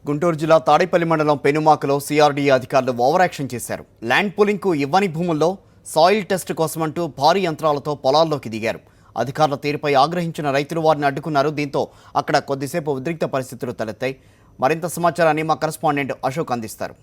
గుంటూరు జిల్లా తాడేపల్లి మండలం పెనుమాకలో సిఆర్డీఏ అధికారులు ఓవర్ యాక్షన్ చేశారు. ల్యాండ్ పూలింగ్కు ఇవ్వని భూముల్లో సాయిల్ టెస్ట్ కోసమంటూ భారీ యంత్రాలతో పొలాల్లోకి దిగారు. అధికారుల తీరుపై ఆగ్రహించిన రైతులు వారిని అడ్డుకున్నారు. దీంతో అక్కడ కొద్దిసేపు ఉద్రిక్త పరిస్థితులు తలెత్తాయి. మరింత సమాచారాన్ని మా కరెస్పాండెంట్ అశోక్ అందిస్తారు.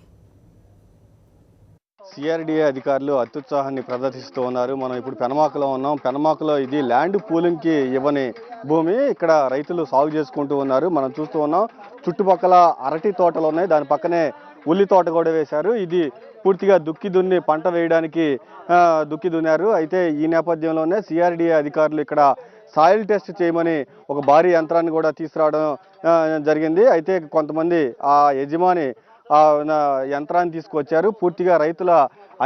సిఆర్డీఏ అధికారులు అత్యుత్సాహాన్ని ప్రదర్శిస్తూ ఉన్నారు. మనం ఇప్పుడు పెనమాకలో ఉన్నాం. పెనమాకలో ఇది ల్యాండ్ పూలింగ్కి ఇవ్వని భూమి. ఇక్కడ రైతులు సాగు చేసుకుంటూ ఉన్నారు. మనం చూస్తూ ఉన్నాం, చుట్టుపక్కల అరటి తోటలు ఉన్నాయి, దాని పక్కనే ఉల్లి తోట కూడా వేశారు. ఇది పూర్తిగా దుక్కి దున్ని పంట వేయడానికి దుక్కి దున్నారు. అయితే ఈ నేపథ్యంలోనే సిఆర్డీఏ అధికారులు ఇక్కడ సాయిల్ టెస్ట్ చేయమని ఒక భారీ యంత్రాన్ని కూడా తీసుకురావడం జరిగింది. అయితే కొంతమంది ఆ యజమాని యంత్రాన్ని తీసుకొచ్చారు. పూర్తిగా రైతుల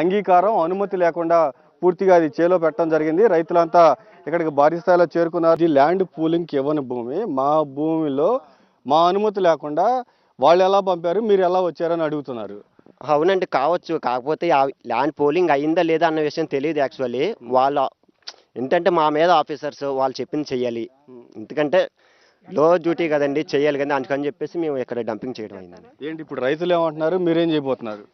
అంగీకారం, అనుమతి లేకుండా పూర్తిగా అది చేలో పెట్టడం జరిగింది. రైతులంతా ఇక్కడికి భారీ స్థాయిలో చేరుకున్నారు. ఇది ల్యాండ్ పూలింగ్కి ఇవ్వని భూమి, మా భూమిలో మా అనుమతి లేకుండా వాళ్ళు ఎలా పంపారు, మీరు ఎలా వచ్చారని అడుగుతున్నారు. అవునండి, కావచ్చు. కాకపోతే ల్యాండ్ పోలింగ్ అయిందా లేదా అన్న విషయం తెలియదు. యాక్చువల్లీ వాళ్ళ ఏంటంటే మా మీద ఆఫీసర్స్ వాళ్ళు చెప్పింది చెయ్యాలి. ఎందుకంటే లో డ్యూటీ కదండి, చెయ్యాలి కదా, అందుకని చెప్పేసి మేము ఇక్కడ డంపింగ్ చేయడం అయిందండి. ఏంటి ఇప్పుడు రైతులు ఏమంటున్నారు, మీరేం చేయబోతున్నారు?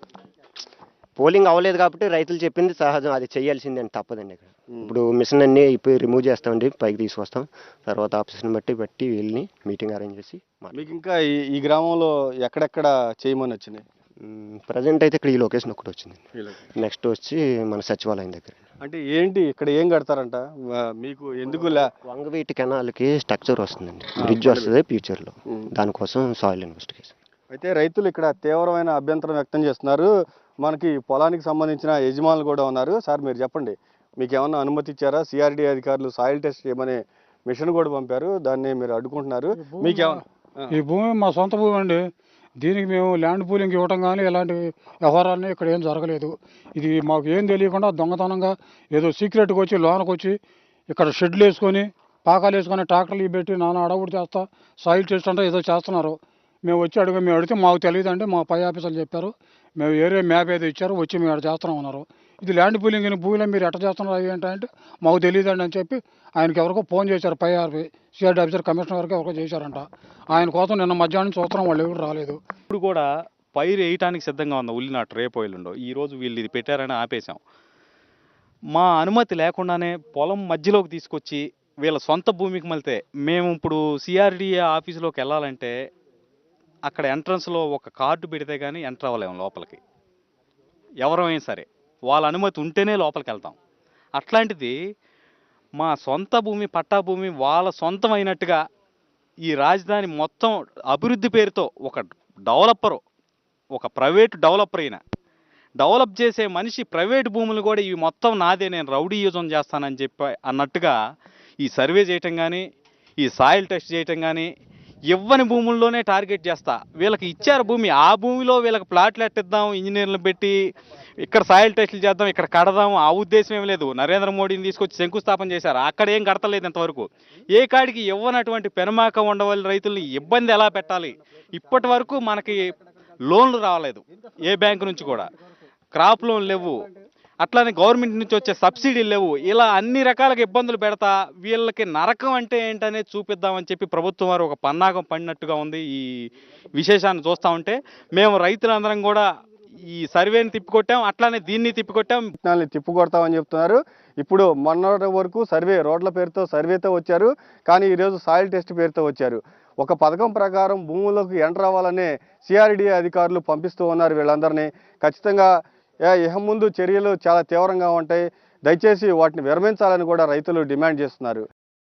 పోలింగ్ అవ్వలేదు కాబట్టి రైతులు చెప్పింది సహజం, అది చేయాల్సిందండి, తప్పదండి. ఇక్కడ ఇప్పుడు మిషన్ అన్ని ఇప్పుడు రిమూవ్ చేస్తామండి, పైకి తీసుకొస్తాం. తర్వాత ఆఫీసర్ని బట్టి వీళ్ళని మీటింగ్ అరేంజ్ చేసి. మీకు ఇంకా ఈ గ్రామంలో ఎక్కడెక్కడ చేయమని వచ్చినాయి? ప్రజెంట్ అయితే ఇక్కడ ఈ లొకేషన్ ఒకటి వచ్చింది. నెక్స్ట్ వచ్చి మన సచివాలయం దగ్గర. అంటే ఏంటి ఇక్కడ ఏం కడతారంట, మీకు ఎందుకు? వంగవీటి కెనాల్కి స్ట్రక్చర్ వస్తుందండి, బ్రిడ్జ్ వస్తుంది ఫ్యూచర్లో, దానికోసం సాయిల్ ఇన్వెస్టిగేషన్. అయితే రైతులు ఇక్కడ తీవ్రమైన అభ్యంతరం వ్యక్తం చేస్తున్నారు. మనకి పొలానికి సంబంధించిన యజమానులు కూడా ఉన్నారు. సార్ మీరు చెప్పండి, మీకు ఏమన్నా అనుమతి ఇచ్చారా? సిఆర్డీ అధికారులు సాయిల్ టెస్ట్ చేయమని మిషన్ కూడా పంపారు, దాన్ని మీరు అడ్డుకుంటున్నారు. ఈ భూమి మా సొంత భూమి అండి. దీనికి మేము ల్యాండ్ పూలింగ్ ఇవ్వటం కానీ ఇలాంటి వ్యవహారాన్ని ఇక్కడ ఏం జరగలేదు. ఇది మాకు ఏం తెలియకుండా దొంగతనంగా ఏదో సీక్రెట్గా వచ్చి లోనకు వచ్చి ఇక్కడ షెడ్లు వేసుకొని పాకాలు వేసుకొని ట్రాక్టర్లు పెట్టి నాన్న అడవుడు చేస్తా సాయిల్ టెస్ట్ అంటే ఏదో చేస్తున్నారు. మేము అడిగితే మాకు తెలియదండి, మా పై ఆఫీసర్లు చెప్పారు. మేము ఏరియా మ్యాప్ ఏదో ఇచ్చారు, వచ్చి మేము ఇక్కడ చేస్తున్నాం ఉన్నారు. ఇది ల్యాండ్ పూలింగ్ భూమిలో మీరు ఎట్ట చేస్తున్నారు అవి ఏంటంటే మాకు తెలియదండి అని చెప్పి ఆయనకి ఎవరికో ఫోన్ చేశారు. పై సిఆర్డీ ఆఫీసర్ కమిషనర్ గారికి ఎవరికో చేశారంట. ఆయన కోసం నిన్న మధ్యాహ్నం చూస్తున్నాం, వాళ్ళు ఎవరు రాలేదు. ఇప్పుడు కూడా పైరు వేయటానికి సిద్ధంగా ఉంది ఉల్లి నాటు, రేపు ఎల్లుండో. ఈరోజు వీళ్ళు ఇది పెట్టారని ఆపేశాం. మా అనుమతి లేకుండానే పొలం మధ్యలోకి తీసుకొచ్చి వీళ్ళ సొంత భూమికి మళ్తే మేము ఇప్పుడు సిఆర్డీఏ ఆఫీసులోకి వెళ్ళాలంటే అక్కడ ఎంట్రన్స్లో ఒక కార్డు పెడితే కానీ ఎంటర్ అవ్వలేము లోపలికి. ఎవరైనా సరే వాళ్ళ అనుమతి ఉంటేనే లోపలికి వెళ్తాం. అట్లాంటిది మా సొంత భూమి, పట్టా భూమి వాళ్ళ సొంతం అయినట్టుగా ఈ రాజధాని మొత్తం అభివృద్ధి పేరుతో ఒక డెవలపరు, ఒక ప్రైవేటు డెవలపర్ అయినా డెవలప్ చేసే మనిషి ప్రైవేటు భూములు కూడా ఇవి మొత్తం నాదే, నేను రౌడీయుజం చేస్తానని చెప్పి అన్నట్టుగా ఈ సర్వే చేయటం కానీ, ఈ సాయిల్ టెస్ట్ చేయటం కానీ, ఇవ్వని భూముల్లోనే టార్గెట్ చేస్తా. వీళ్ళకి ఇచ్చారు భూమి, ఆ భూమిలో వీళ్ళకి ప్లాట్లు ఎట్టిద్దాం, ఇంజనీర్లు పెట్టి ఇక్కడ సాయిల్ టెస్టులు చేద్దాం, ఇక్కడ కడదాం, ఆ ఉద్దేశం ఏం లేదు. నరేంద్ర మోడీని తీసుకొచ్చి శంకుస్థాపన చేశారు, అక్కడ ఏం కడతలేదు ఇంతవరకు. ఏ కాడికి ఇవ్వనటువంటి పెనుమాక ఉండవల్లి రైతుల్ని ఇబ్బంది ఎలా పెట్టాలి, ఇప్పటి వరకు మనకి లోన్లు రాలేదు ఏ బ్యాంకు నుంచి కూడా, క్రాప్ లోన్ లేవు, అట్లానే గవర్నమెంట్ నుంచి వచ్చే సబ్సిడీలు లేవు. ఇలా అన్ని రకాలుగా ఇబ్బందులు పెడతా వీళ్ళకి నరకం అంటే ఏంటనేది చూపిద్దామని చెప్పి ప్రభుత్వం వారు ఒక పన్నాగం పడినట్టుగా ఉంది. ఈ విశేషాన్ని చూస్తూ ఉంటే మేము రైతులందరం కూడా ఈ సర్వేని తిప్పికొట్టాం, అట్లానే దీన్ని తిప్పికొట్టాం. తిప్పుకొడతామని చెప్తున్నారు. ఇప్పుడు మొన్నటి వరకు సర్వే రోడ్ల పేరుతో సర్వేతో వచ్చారు, కానీ ఈరోజు సాయిల్ టెస్ట్ పేరుతో వచ్చారు. ఒక పథకం ప్రకారం భూములకు ఎంటర్ అవ్వాలనే సిఆర్డీఏ అధికారులు పంపిస్తూ ఉన్నారు వీళ్ళందరినీ. ఖచ్చితంగా ఇహ ముందు చర్యలు చాలా తీవ్రంగా ఉంటాయి, దయచేసి వాటిని విరమించాలని కూడా రైతులు డిమాండ్ చేస్తున్నారు.